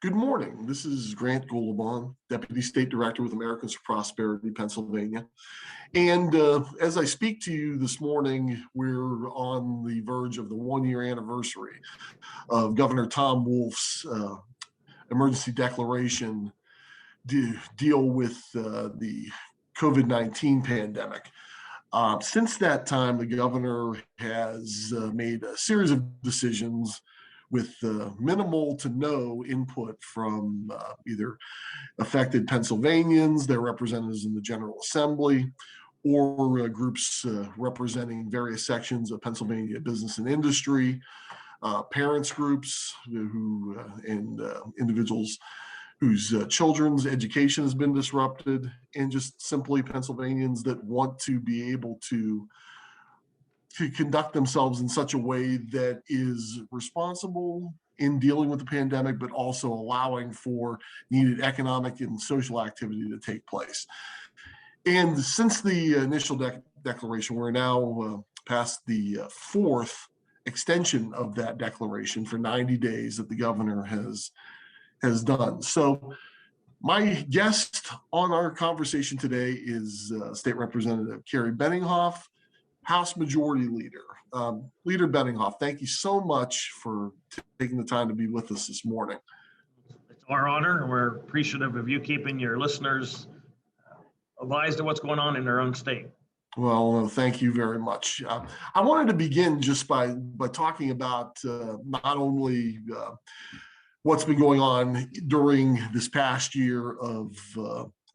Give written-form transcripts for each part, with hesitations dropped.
Good morning. This is Grant Goolabon, Deputy State Director with Americans for Prosperity, Pennsylvania. And as I speak to you this morning, we're on the verge of the one-year anniversary of Governor Tom Wolf's emergency declaration to deal with the COVID-19 pandemic. Since that time, the governor has made a series of decisions with minimal to no input from either affected Pennsylvanians, their representatives in the General Assembly, or groups representing various sections of Pennsylvania business and industry, parents groups and individuals whose children's education has been disrupted, and just simply Pennsylvanians that want to be able to conduct themselves in such a way that is responsible in dealing with the pandemic, but also allowing for needed economic and social activity to take place. And since the initial declaration, we're now past the fourth extension of that declaration for 90 days that the governor has done. So my guest on our conversation today is State Representative Kerry Benninghoff, House Majority Leader. Leader Benninghoff, thank you so much for taking the time to be with us this morning. It's our honor, and we're appreciative of you keeping your listeners advised of what's going on in their own state. Well, thank you very much. I wanted to begin just by talking about not only what's been going on during this past year of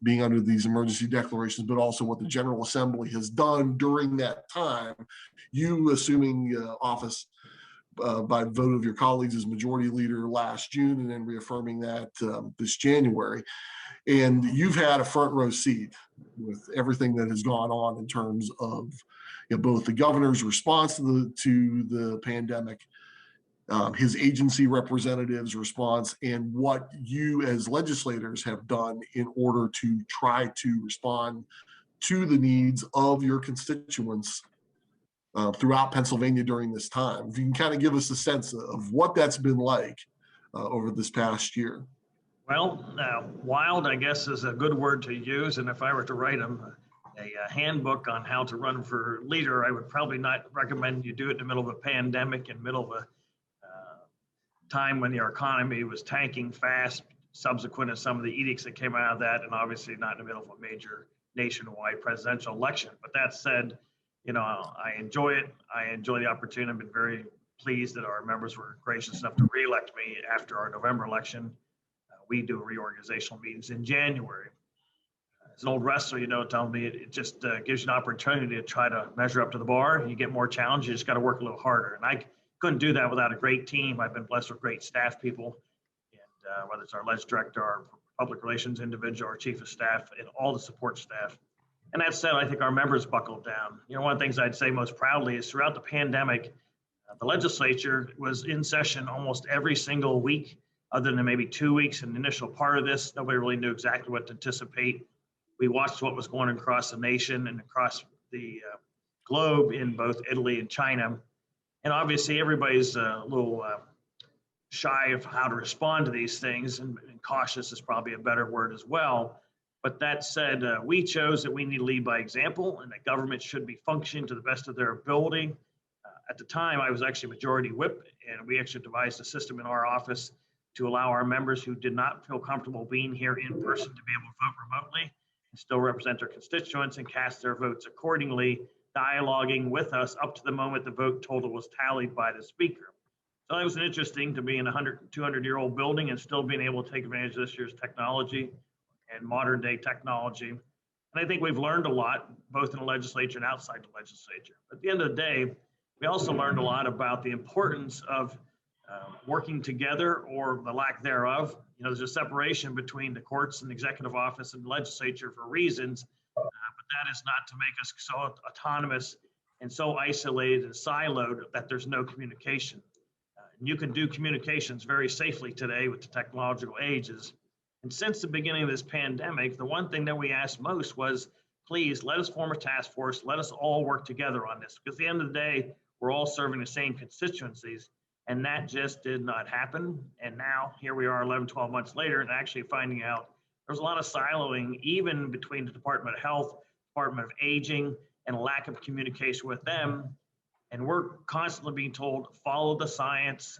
being under these emergency declarations, but also what the General Assembly has done during that time. You assuming office by vote of your colleagues as Majority Leader last June, and then reaffirming that this January. And you've had a front row seat with everything that has gone on in terms of both the governor's response to the pandemic, his agency representatives' response, and what you as legislators have done in order to try to respond to the needs of your constituents throughout Pennsylvania during this time. If you can kind of give us a sense of what that's been like over this past year. Well, wild, I guess, is a good word to use. And if I were to write a handbook on how to run for leader, I would probably not recommend you do it in the middle of a pandemic, in the middle of a time when the economy was tanking fast, subsequent to some of the edicts that came out of that, and obviously not in the middle of a major nationwide presidential election. But that said, I enjoy it. I enjoy the opportunity. I've been very pleased that our members were gracious enough to re-elect me after our November election. We do reorganizational meetings in January. As an old wrestler, telling me it just gives you an opportunity to try to measure up to the bar. You get more challenge. You just got to work a little harder. And I couldn't do that without a great team. I've been blessed with great staff people, and whether it's our ledge director, our public relations individual, our chief of staff, and all the support staff. And that said, I think our members buckled down. One of the things I'd say most proudly is throughout the pandemic, the legislature was in session almost every single week, other than maybe 2 weeks in the initial part of this. Nobody really knew exactly what to anticipate. We watched what was going on across the nation and across the globe in both Italy and China. And obviously everybody's a little shy of how to respond to these things, and cautious is probably a better word as well. But that said, we chose that we need to lead by example, and that government should be functioning to the best of their ability. At the time, I was actually Majority Whip, and we actually devised a system in our office to allow our members who did not feel comfortable being here in person to be able to vote remotely and still represent their constituents and cast their votes accordingly, dialoguing with us up to the moment the vote total was tallied by the speaker. So it was interesting to be in a 200-year-old building and still being able to take advantage of this year's technology and modern day technology. And I think we've learned a lot, both in the legislature and outside the legislature. At the end of the day, we also learned a lot about the importance of working together, or the lack thereof. There's a separation between the courts and the executive office and the legislature for reasons, but that is not to make us so autonomous and so isolated and siloed that there's no communication. And you can do communications very safely today with the technological ages. And since the beginning of this pandemic, the one thing that we asked most was, please let us form a task force, let us all work together on this. Because at the end of the day, we're all serving the same constituencies. And that just did not happen. And now here we are 11, 12 months later, and actually finding out there's a lot of siloing even between the Department of Health, Department of Aging, and a lack of communication with them. And we're constantly being told, follow the science.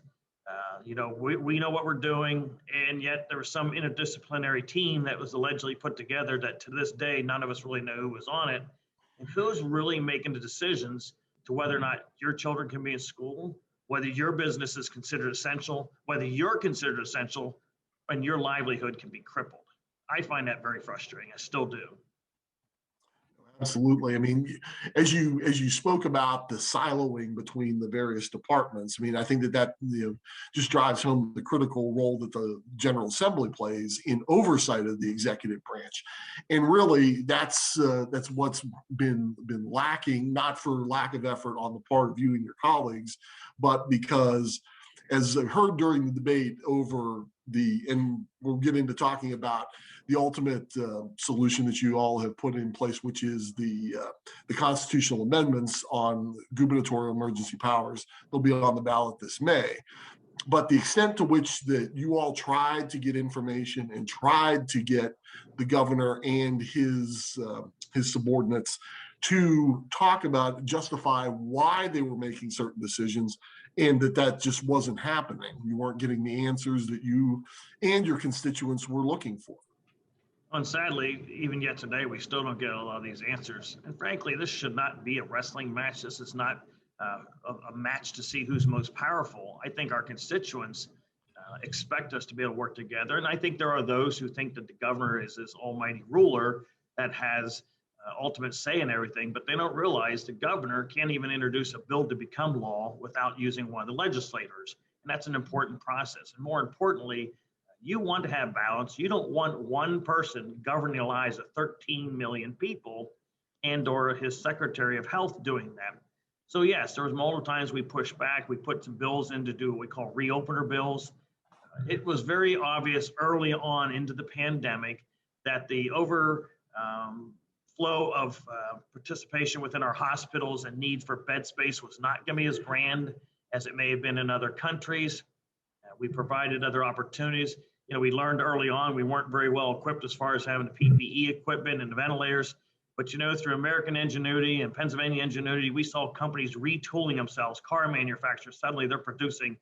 We know what we're doing. And yet there was some interdisciplinary team that was allegedly put together that to this day, none of us really know who was on it. And who's really making the decisions to whether or not your children can be in school, whether your business is considered essential, whether you're considered essential, and your livelihood can be crippled. I find that very frustrating. I still do. Absolutely. I mean, as you spoke about the siloing between the various departments, I mean, I think that just drives home the critical role that the General Assembly plays in oversight of the executive branch, and really that's what's been lacking, not for lack of effort on the part of you and your colleagues, but because, as I heard during the debate and we'll get into talking about the ultimate solution that you all have put in place, which is the constitutional amendments on gubernatorial emergency powers. They'll be on the ballot this May. But the extent to which that you all tried to get information and tried to get the governor and his subordinates to talk about, justify why they were making certain decisions, and that just wasn't happening. You weren't getting the answers that you and your constituents were looking for. And sadly, even yet today, we still don't get a lot of these answers. And frankly, this should not be a wrestling match. This is not a match to see who's most powerful. I think our constituents expect us to be able to work together. And I think there are those who think that the governor is this almighty ruler that has ultimate say in everything, but they don't realize the governor can't even introduce a bill to become law without using one of the legislators. And that's an important process. And more importantly, you want to have balance. You don't want one person governing the lives of 13 million people and or his Secretary of Health doing that. So yes, there was multiple times we pushed back. We put some bills in to do what we call reopener bills. It was very obvious early on into the pandemic that the overflow of participation within our hospitals and need for bed space was not going to be as grand as it may have been in other countries. We provided other opportunities. We learned early on we weren't very well equipped as far as having the PPE equipment and the ventilators. But through American ingenuity and Pennsylvania ingenuity, we saw companies retooling themselves. Car manufacturers, suddenly they're producing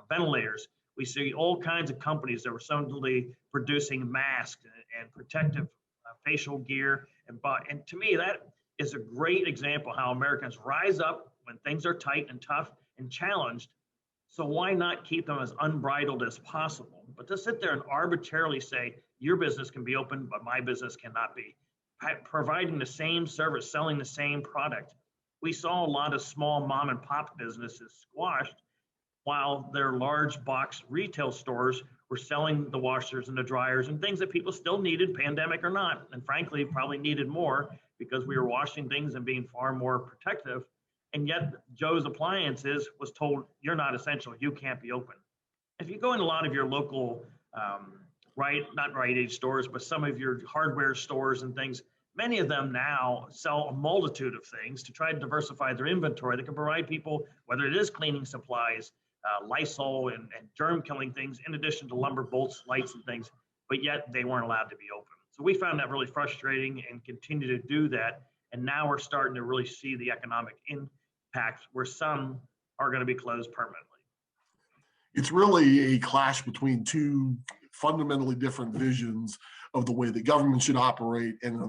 ventilators. We see all kinds of companies that were suddenly producing masks and protective facial gear. And to me, that is a great example how Americans rise up when things are tight and tough and challenged. So why not keep them as unbridled as possible? But to sit there and arbitrarily say, your business can be open, but my business cannot be. Providing the same service, selling the same product. We saw a lot of small mom and pop businesses squashed while their large box retail stores were selling the washers and the dryers and things that people still needed, pandemic or not. And frankly, probably needed more because we were washing things and being far more protective. And yet Joe's Appliances was told, you're not essential, you can't be open. If you go in a lot of your local, not Rite Aid stores, but some of your hardware stores and things, many of them now sell a multitude of things to try to diversify their inventory that can provide people, whether it is cleaning supplies, Lysol and germ killing things, in addition to lumber, bolts, lights and things, but yet they weren't allowed to be open. So we found that really frustrating and continue to do that. And now we're starting to really see the economic impacts where some are going to be closed permanently. It's really a clash between two fundamentally different visions of the way the government should operate and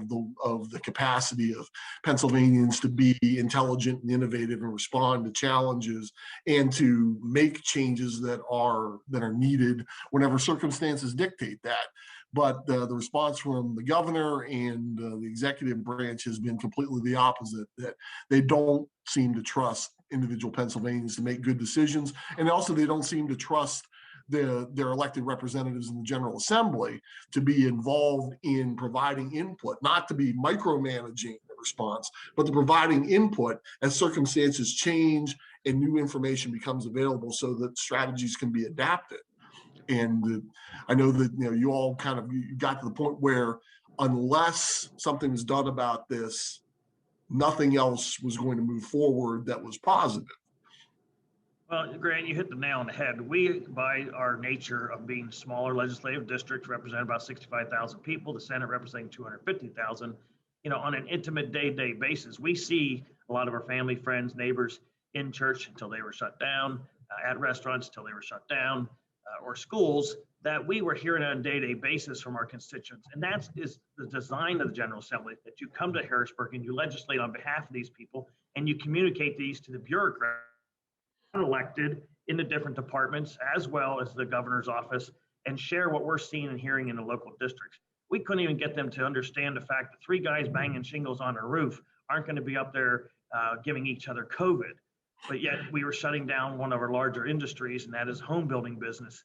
of the capacity of Pennsylvanians to be intelligent and innovative and respond to challenges and to make changes that are needed whenever circumstances dictate that. But the response from the governor and the executive branch has been completely the opposite, that they don't seem to trust individual Pennsylvanians to make good decisions. And also they don't seem to trust their elected representatives in the General Assembly to be involved in providing input, not to be micromanaging the response, but to providing input as circumstances change and new information becomes available so that strategies can be adapted. And I know that you all you got to the point where unless something was done about this, nothing else was going to move forward that was positive. Well, Grant, you hit the nail on the head. We, by our nature of being smaller legislative districts, represent about 65,000 people. The Senate representing 250,000. On an intimate day-to-day basis, we see a lot of our family, friends, neighbors in church until they were shut down, at restaurants until they were shut down, or schools that we were hearing on a day-to-day basis from our constituents. And that is the design of the General Assembly, that you come to Harrisburg and you legislate on behalf of these people and you communicate these to the bureaucrats elected in the different departments as well as the governor's office and share what we're seeing and hearing in the local districts. We couldn't even get them to understand the fact that three guys banging shingles on a roof aren't going to be up there giving each other COVID. But yet we were shutting down one of our larger industries, and that is home building business.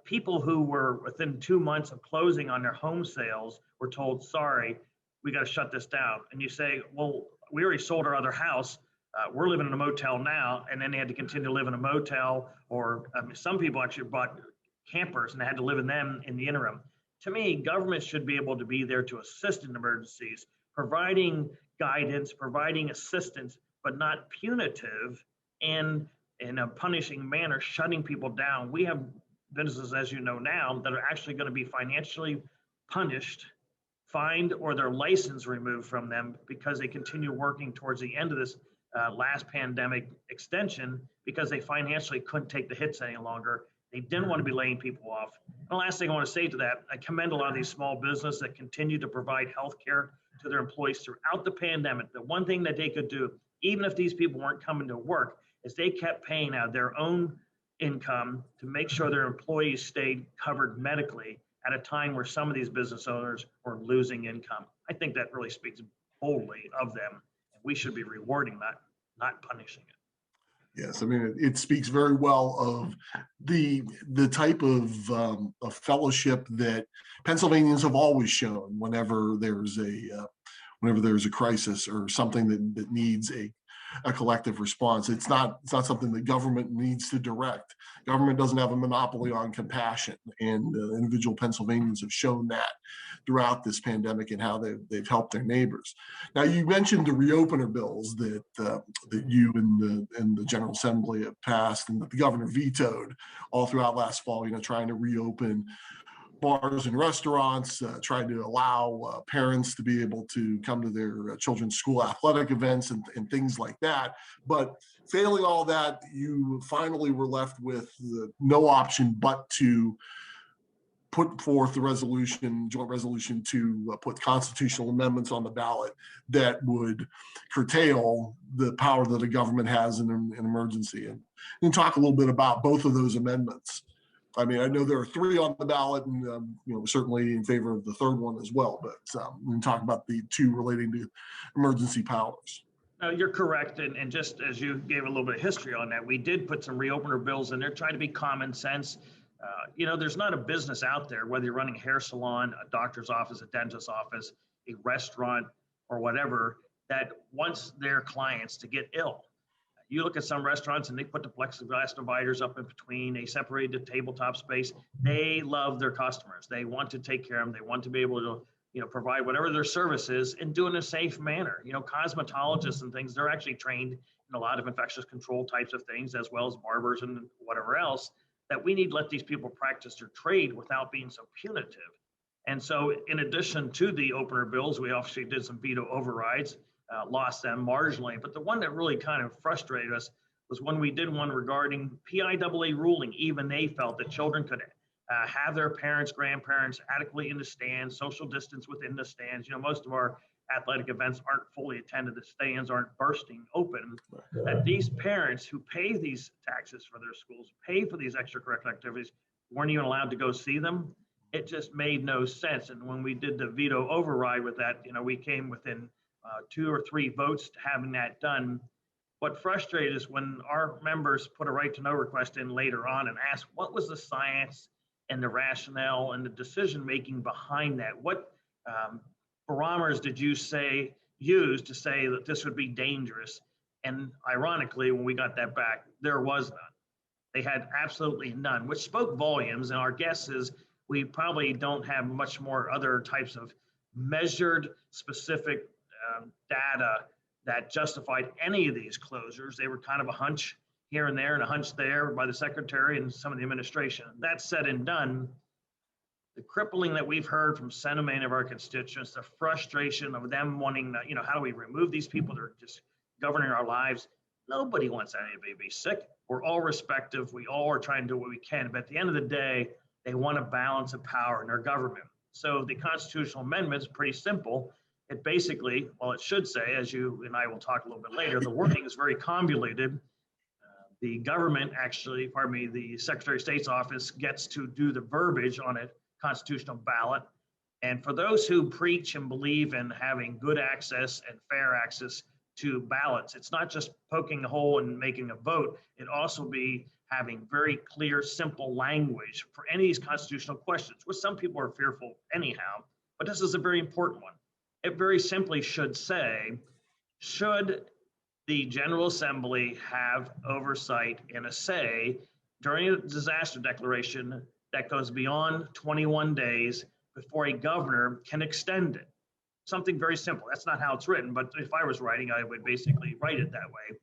People who were within 2 months of closing on their home sales were told, sorry, we got to shut this down. And you say, well, we already sold our other house. We're living in a motel now, and then they had to continue to live in a motel, or some people actually bought campers and they had to live in them in the interim. To me, government should be able to be there to assist in emergencies, providing guidance, providing assistance, but not punitive and in a punishing manner, shutting people down. We have businesses, as you know now, that are actually going to be financially punished, fined, or their license removed from them because they continue working towards the end of this last pandemic extension because they financially couldn't take the hits any longer. They didn't want to be laying people off. And the last thing I want to say to that, I commend a lot of these small businesses that continue to provide health care to their employees throughout the pandemic. The one thing that they could do, even if these people weren't coming to work, is they kept paying out their own income to make sure their employees stayed covered medically at a time where some of these business owners were losing income. I think that really speaks boldly of them. We should be rewarding that, not punishing it. Yes, I mean, it speaks very well of the type of fellowship that Pennsylvanians have always shown whenever there's a crisis or something that needs a collective response. It's not something that government needs to direct. Government doesn't have a monopoly on compassion, and individual Pennsylvanians have shown that throughout this pandemic and how they've helped their neighbors. Now, you mentioned the reopener bills that you and the General Assembly have passed and that the governor vetoed all throughout last fall. Trying to reopen bars and restaurants, trying to allow parents to be able to come to their children's school athletic events and things like that. But failing all that, you finally were left with no option but to put forth the joint resolution to put constitutional amendments on the ballot that would curtail the power that a government has in an emergency. And talk a little bit about both of those amendments. I mean, I know there are three on the ballot, and certainly in favor of the third one as well. But we can talk about the two relating to emergency powers. No, you're correct, and just as you gave a little bit of history on that, we did put some reopener bills in there, trying to be common sense. There's not a business out there, whether you're running a hair salon, a doctor's office, a dentist's office, a restaurant, or whatever, that wants their clients to get ill. You look at some restaurants and they put the plexiglass dividers up in between, they separate the tabletop space. They love their customers. They want to take care of them. They want to be able to, provide whatever their service is and do it in a safe manner. Cosmetologists and things, they're actually trained in a lot of infectious control types of things, as well as barbers and whatever else, that we need to let these people practice their trade without being so punitive. And so in addition to the opener bills, we obviously did some veto overrides. Lost them marginally. But the one that really kind of frustrated us was when we did one regarding PIAA ruling. Even they felt that children could have their parents, grandparents adequately in the stands, social distance within the stands. Most of our athletic events aren't fully attended. The stands aren't bursting open. That these parents who pay these taxes for their schools, pay for these extracurricular activities, weren't even allowed to go see them. It just made no sense. And when we did the veto override with that, we came within 2 or 3 votes to having that done. What frustrated us when our members put a right to know request in later on and asked what was the science and the rationale and the decision making behind that? What barometers did you use to say that this would be dangerous? And ironically, when we got that back, there was none. They had absolutely none, which spoke volumes. And our guess is we probably don't have much more other types of measured specific data that justified any of these closures. They were kind of a hunch, here and there and a hunch there by the secretary and some of the administration. That said and done, the crippling that we've heard from so many of our constituents, the frustration of them wanting to, how do we remove these people that are just governing our lives? Nobody wants anybody to be sick. We're all respective. We all are trying to do what we can. But at the end of the day, they want a balance of power in their government. So the constitutional amendment is pretty simple. It basically, well, it should say, as you and I will talk a little bit later, the wording is very convoluted. The government actually, the Secretary of State's office gets to do the verbiage on a constitutional ballot. And for those who preach and believe in having good access and fair access to ballots, it's not just poking a hole and making a vote. It also be having very clear, simple language for any of these constitutional questions, which some people are fearful anyhow, but this is a very important one. It very simply should say, should the General Assembly have oversight and a say during a disaster declaration that goes beyond 21 days before a governor can extend it? Something very simple. That's not how it's written, but if I was writing, I would basically write it that way.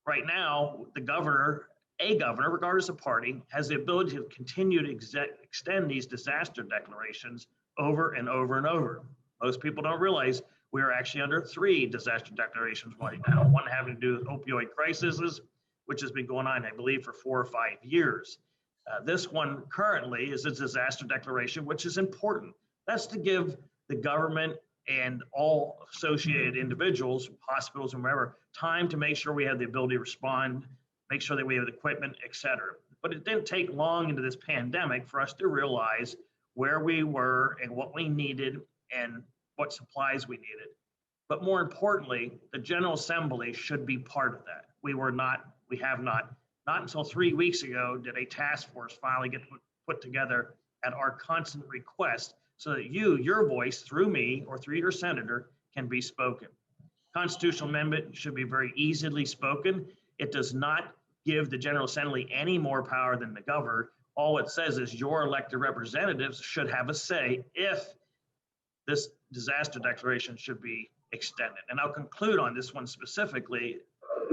Right now, a governor, regardless of party, has the ability to continue to extend these disaster declarations over and over and over. Most people don't realize we are actually under 3 disaster declarations right now. One having to do with opioid crises, which has been going on, I believe, for 4 or 5 years. This one currently is a disaster declaration, which is important. That's to give the government and all associated individuals, hospitals and wherever, time to make sure we have the ability to respond, make sure that we have the equipment, et cetera. But it didn't take long into this pandemic for us to realize where we were and what we needed and what supplies we needed. But more importantly, the General Assembly should be part of that. We have not until 3 weeks ago did a task force finally get put together at our constant request so that your voice through me or through your senator can be spoken. Constitutional amendment should be very easily spoken. It does not give the General Assembly any more power than the governor. All it says is your elected representatives should have a say if this disaster declaration should be extended. And I'll conclude on this one specifically.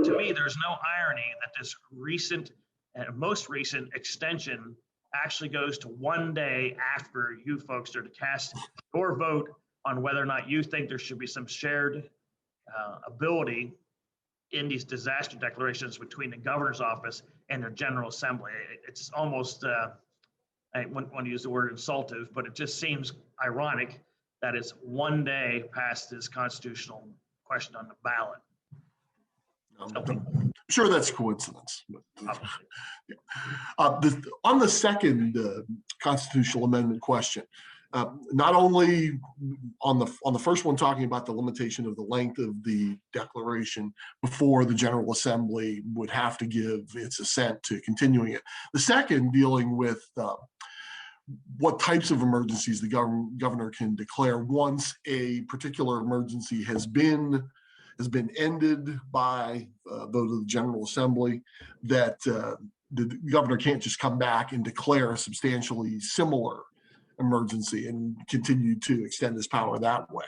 To me, there's no irony that this most recent extension actually goes to 1 day after you folks are to cast your vote on whether or not you think there should be some shared ability in these disaster declarations between the governor's office and the General Assembly. It's almost, I wouldn't want to use the word insultive, but it just seems ironic that it's 1 day past this constitutional question on the ballot. I'm sure that's a coincidence. On the second constitutional amendment question, not only on the first one talking about the limitation of the length of the declaration before the General Assembly would have to give its assent to continuing it. The second dealing with what types of emergencies the governor can declare once a particular emergency has been ended by vote of the General Assembly, that the governor can't just come back and declare a substantially similar emergency and continue to extend his power that way.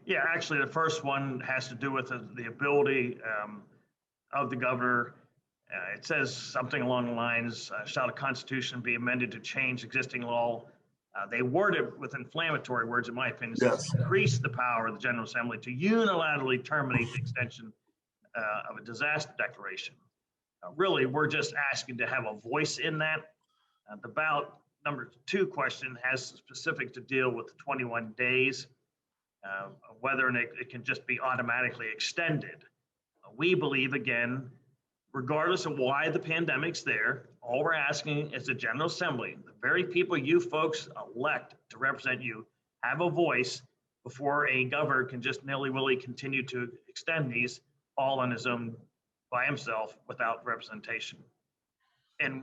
Yeah, actually, the first one has to do with the ability of the governor. It says something along the lines, shall the Constitution be amended to change existing law? They word it with inflammatory words, in my opinion. Yes. Increase the power of the General Assembly to unilaterally terminate the extension of a disaster declaration. Really, we're just asking to have a voice in that. The ballot number 2 question has specific to deal with the 21 days, whether it can just be automatically extended. We believe, again, regardless of why the pandemic's there, all we're asking is the General Assembly, the very people you folks elect to represent you, have a voice before a governor can just nilly-willy continue to extend these all on his own by himself without representation. And,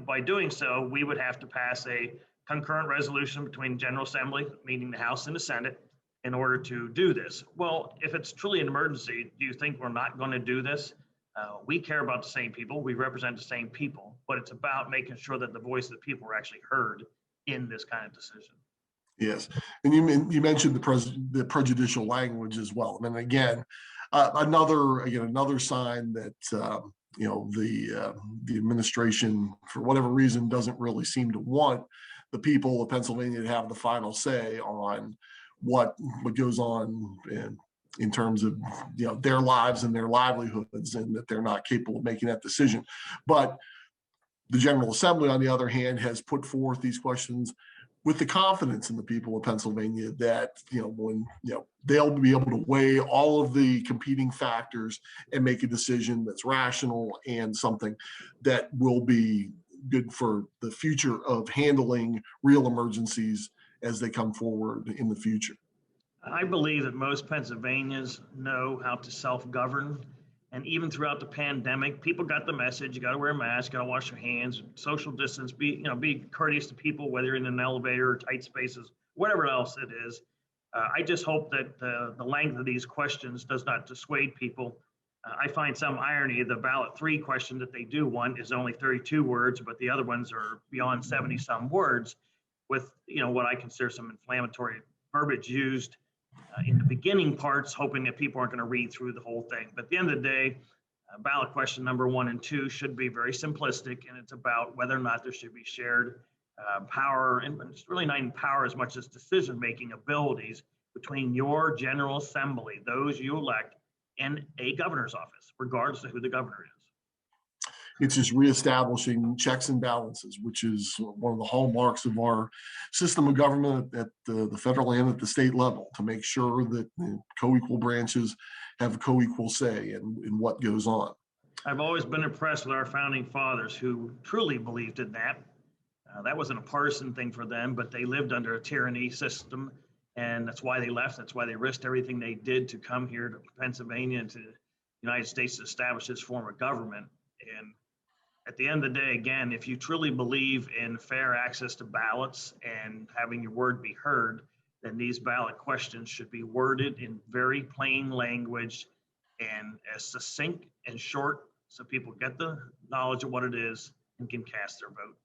by doing so, we would have to pass a concurrent resolution between General Assembly, meaning the House and the Senate, in order to do this. Well, if it's truly an emergency, do you think we're not going to do this? We care about the same people, we represent the same people, but it's about making sure that the voice of the people are actually heard in this kind of decision. Yes, and you mentioned the prejudicial language as well. And again, Another sign that the administration, for whatever reason, doesn't really seem to want the people of Pennsylvania to have the final say on what goes on in terms of their lives and their livelihoods, and that they're not capable of making that decision. But the General Assembly, on the other hand, has put forth these questions with the confidence in the people of Pennsylvania that they'll be able to weigh all of the competing factors and make a decision that's rational and something that will be good for the future of handling real emergencies as they come forward in the future. I believe that most Pennsylvanians know how to self-govern. And even throughout the pandemic, people got the message: you got to wear a mask, got to wash your hands, social distance, be courteous to people, whether you're in an elevator or tight spaces, whatever else it is. I just hope that the length of these questions does not dissuade people. I find some irony. The ballot 3 question that they do want is only 32 words, but the other ones are beyond 70 some words, with what I consider some inflammatory verbiage used in the beginning parts, hoping that people aren't going to read through the whole thing. But at the end of the day, ballot question number 1 and 2 should be very simplistic, and it's about whether or not there should be shared power, and it's really not even power as much as decision-making abilities between your General Assembly, those you elect, and a governor's office, regardless of who the governor is. It's just reestablishing checks and balances, which is one of the hallmarks of our system of government at the federal and at the state level, to make sure that the co-equal branches have a co-equal say in what goes on. I've always been impressed with our founding fathers, who truly believed in that. That wasn't a partisan thing for them, but they lived under a tyranny system, and that's why they left. That's why they risked everything they did to come here to Pennsylvania and to the United States to establish this form of government. And at the end of the day, again, if you truly believe in fair access to ballots and having your word be heard, then these ballot questions should be worded in very plain language and as succinct and short, so people get the knowledge of what it is and can cast their vote.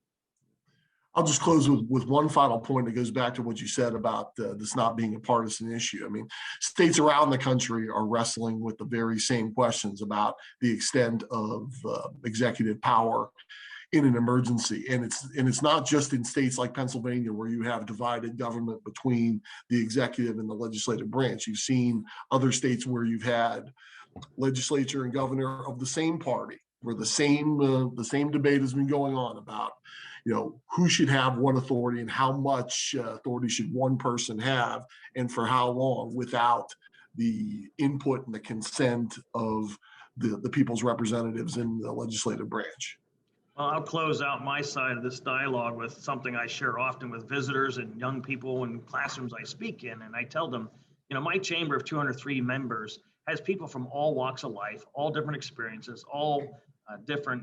I'll just close with one final point that goes back to what you said about this not being a partisan issue. I mean, states around the country are wrestling with the very same questions about the extent of executive power in an emergency. And it's not just in states like Pennsylvania, where you have divided government between the executive and the legislative branch. You've seen other states where you've had legislature and governor of the same party, where the same debate has been going on about who should have what authority and how much authority should one person have and for how long, without the input and the consent of the people's representatives in the legislative branch. Well, I'll close out my side of this dialogue with something I share often with visitors and young people in classrooms I speak in. And I tell them, my chamber of 203 members has people from all walks of life, all different experiences, all different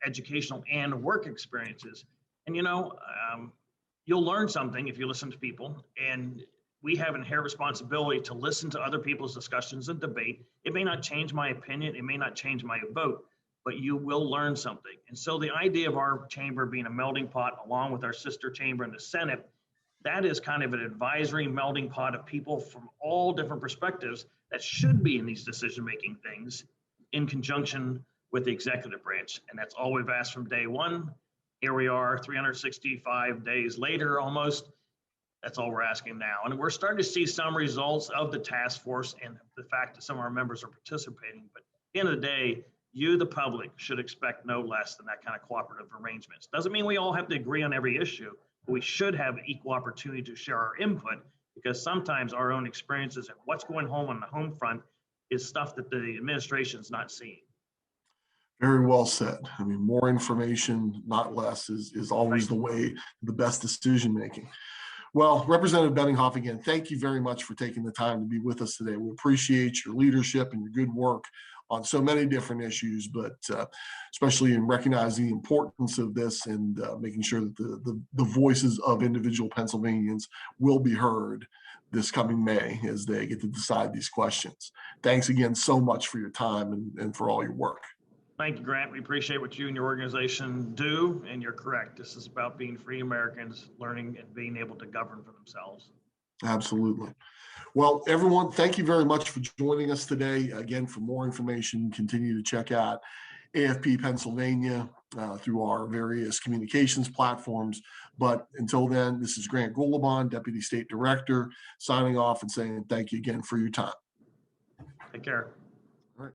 educational and work experiences. And you'll learn something if you listen to people, and we have an inherent responsibility to listen to other people's discussions and debate. It may not change my opinion, it may not change my vote, but you will learn something. And so the idea of our chamber being a melting pot along with our sister chamber in the Senate, that is kind of an advisory melting pot of people from all different perspectives that should be in these decision-making things in conjunction with the executive branch. And that's all we've asked from day one. Here we are 365 days later almost. That's all we're asking now. And we're starting to see some results of the task force and the fact that some of our members are participating. But at the end of the day, you, the public, should expect no less than that kind of cooperative arrangements. Doesn't mean we all have to agree on every issue, but we should have equal opportunity to share our input, because sometimes our own experiences and what's going on the home front is stuff that the administration's not seeing. Very well said. I mean, more information, not less, is always the way, the best decision making. Well, Representative Benninghoff, again, thank you very much for taking the time to be with us today. We appreciate your leadership and your good work on so many different issues, but especially in recognizing the importance of this and making sure that the voices of individual Pennsylvanians will be heard this coming May as they get to decide these questions. Thanks again so much for your time and for all your work. Thank you, Grant. We appreciate what you and your organization do, and you're correct. This is about being free Americans, learning and being able to govern for themselves. Absolutely. Well, everyone, thank you very much for joining us today. Again, for more information, continue to check out AFP Pennsylvania through our various communications platforms. But until then, this is Grant Goolabon, Deputy State Director, signing off and saying thank you again for your time. Take care.